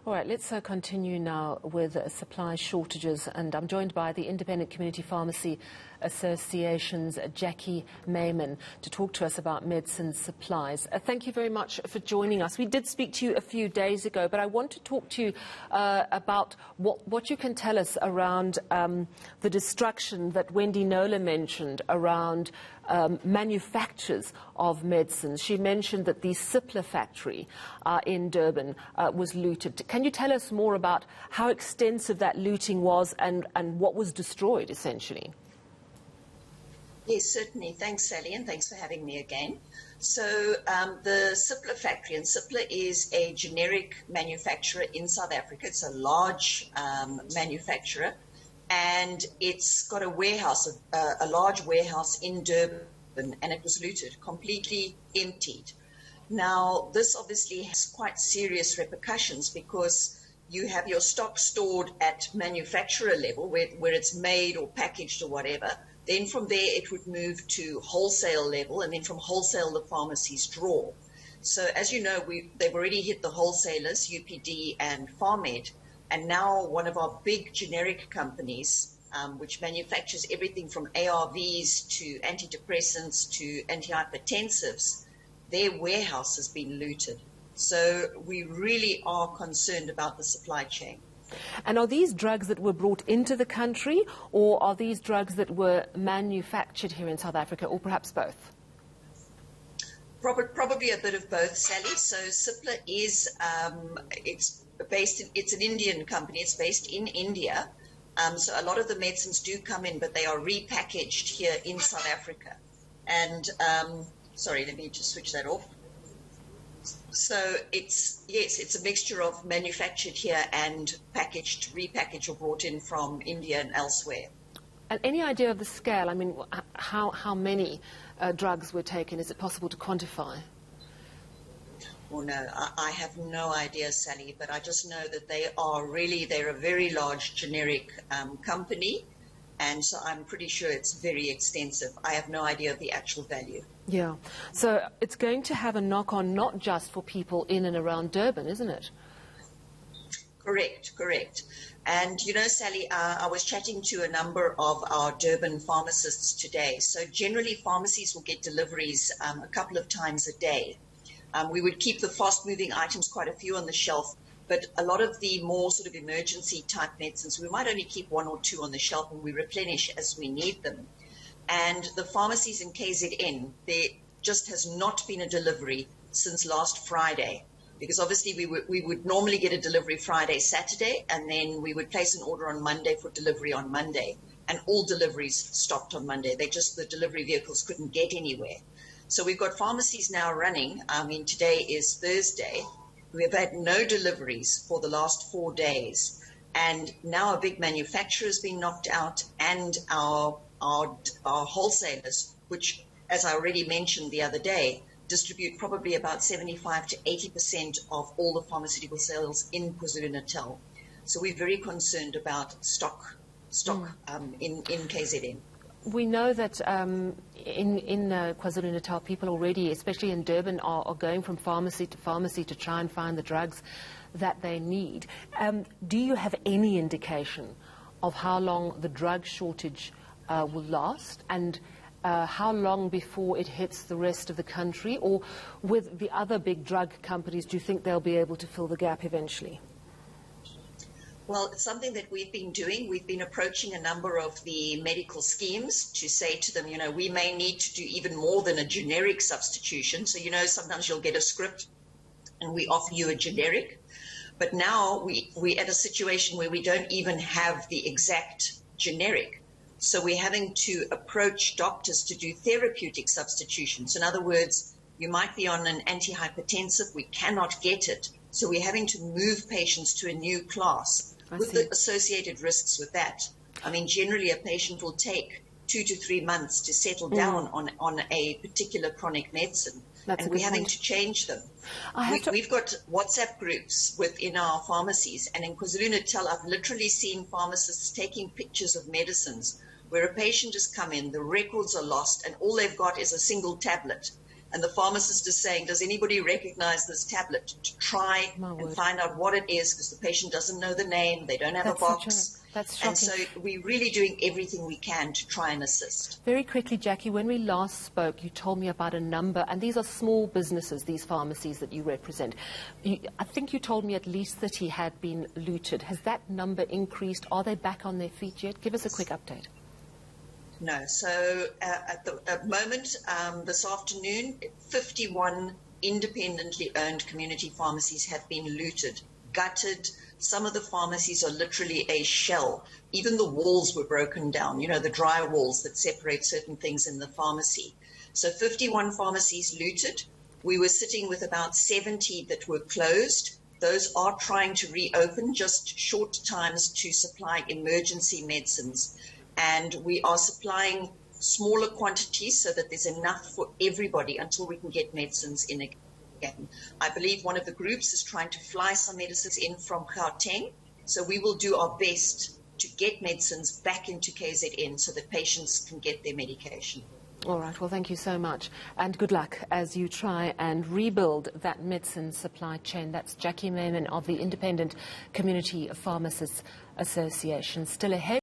All right, let's continue now with supply shortages, and I'm joined by the Independent Community Pharmacy Association's Jackie Maimin to talk to us about medicine supplies. Thank you very much for joining us. We did speak to you a few days ago, but I want to talk to you about what you can tell us around the destruction that Wendy Nola mentioned around manufacturers of medicines. She mentioned that the Cipla factory in Durban was looted. Can you tell us more about how extensive that looting was and what was destroyed, essentially? Yes, certainly. Thanks, Sally, and thanks for having me again. So the Cipla factory, and Cipla is a generic manufacturer in South Africa. It's a large manufacturer, and it's got a warehouse, a large warehouse in Durban, and it was looted, completely emptied. Now, this obviously has quite serious repercussions because you have your stock stored at manufacturer level where it's made or packaged or whatever. Then from there, it would move to wholesale level, and then from wholesale, the pharmacies draw. So as you know, they've already hit the wholesalers, UPD and PharMed, and now one of our big generic companies, which manufactures everything from ARVs to antidepressants to antihypertensives, their warehouse has been looted. So we really are concerned about the supply chain. And are these drugs that were brought into the country, or are these drugs that were manufactured here in South Africa, or perhaps both? Probably a bit of both, Sally. So Cipla is, it's an Indian company. It's based in India. So a lot of the medicines do come in, but they are repackaged here in South Africa. And, sorry, let me just switch that off. So it's a mixture of manufactured here and packaged, repackaged or brought in from India and elsewhere. And any idea of the scale? I mean, how many drugs were taken? Is it possible to quantify? Well, no, I have no idea, Sally, but I just know that they're a very large generic company, and so I'm pretty sure it's very extensive. I have no idea of the actual value. Yeah, so it's going to have a knock-on not just for people in and around Durban, isn't it? Correct. And, you know, Sally, I was chatting to a number of our Durban pharmacists today. So generally, pharmacies will get deliveries a couple of times a day. We would keep the fast-moving items, quite a few on the shelf, but a lot of the more sort of emergency-type medicines, we might only keep one or two on the shelf, and we replenish as we need them. And the pharmacies in KZN, there just has not been a delivery since last Friday, because obviously we would normally get a delivery Friday, Saturday, and then we would place an order on Monday for delivery on Monday. And all deliveries stopped on Monday. The delivery vehicles couldn't get anywhere. So we've got pharmacies now running. I mean, today is Thursday. We have had no deliveries for the last 4 days. And now a big manufacturer has been knocked out, and our wholesalers, which, as I already mentioned the other day, distribute probably about 75 to 80% of all the pharmaceutical sales in KwaZulu-Natal. So we're very concerned about stock in KZN. We know that in KwaZulu-Natal, people already, especially in Durban, are going from pharmacy to try and find the drugs that they need. Do you have any indication of how long the drug shortage will last, and how long before it hits the rest of the country? Or with the other big drug companies, do you think they'll be able to fill the gap eventually? Well, it's something that we've been doing. We've been approaching a number of the medical schemes to say to them, you know, we may need to do even more than a generic substitution. So, you know, sometimes you'll get a script and we offer you a generic. But now we're at a situation where we don't even have the exact generic. So we're having to approach doctors to do therapeutic substitutions. In other words, you might be on an antihypertensive, we cannot get it. So we're having to move patients to a new class with the associated risks with that. I mean, generally a patient will take 2 to 3 months to settle down on a particular chronic medicine. And we're having to change them. We've got WhatsApp groups within our pharmacies, and in KwaZulu-Natal, I've literally seen pharmacists taking pictures of medicines where a patient has come in, the records are lost, and all they've got is a single tablet. and the pharmacist is saying, does anybody recognize this tablet, to try and find out what it is, because the patient doesn't know the name, they don't have a box. That's shocking. And so we're really doing everything we can to try and assist. Very quickly, Jackie, when we last spoke, you told me about a number, and these are small businesses, these pharmacies that you represent. I think you told me at least 30 had been looted. Has that number increased? Are they back on their feet yet? Give us a quick update. No. So at the moment, this afternoon, 51 independently owned community pharmacies have been looted, gutted. Some of the pharmacies are literally a shell. Even the walls were broken down, you know, the dry walls that separate certain things in the pharmacy. So 51 pharmacies looted. We were sitting with about 70 that were closed. Those are trying to reopen, just short times to supply emergency medicines. And we are supplying smaller quantities so that there's enough for everybody until we can get medicines in again. I believe one of the groups is trying to fly some medicines in from Gauteng. So we will do our best to get medicines back into KZN so that patients can get their medication. All right. Well, thank you so much. And good luck as you try and rebuild that medicine supply chain. That's Jackie Maimin of the Independent Community Pharmacists Association. Still ahead.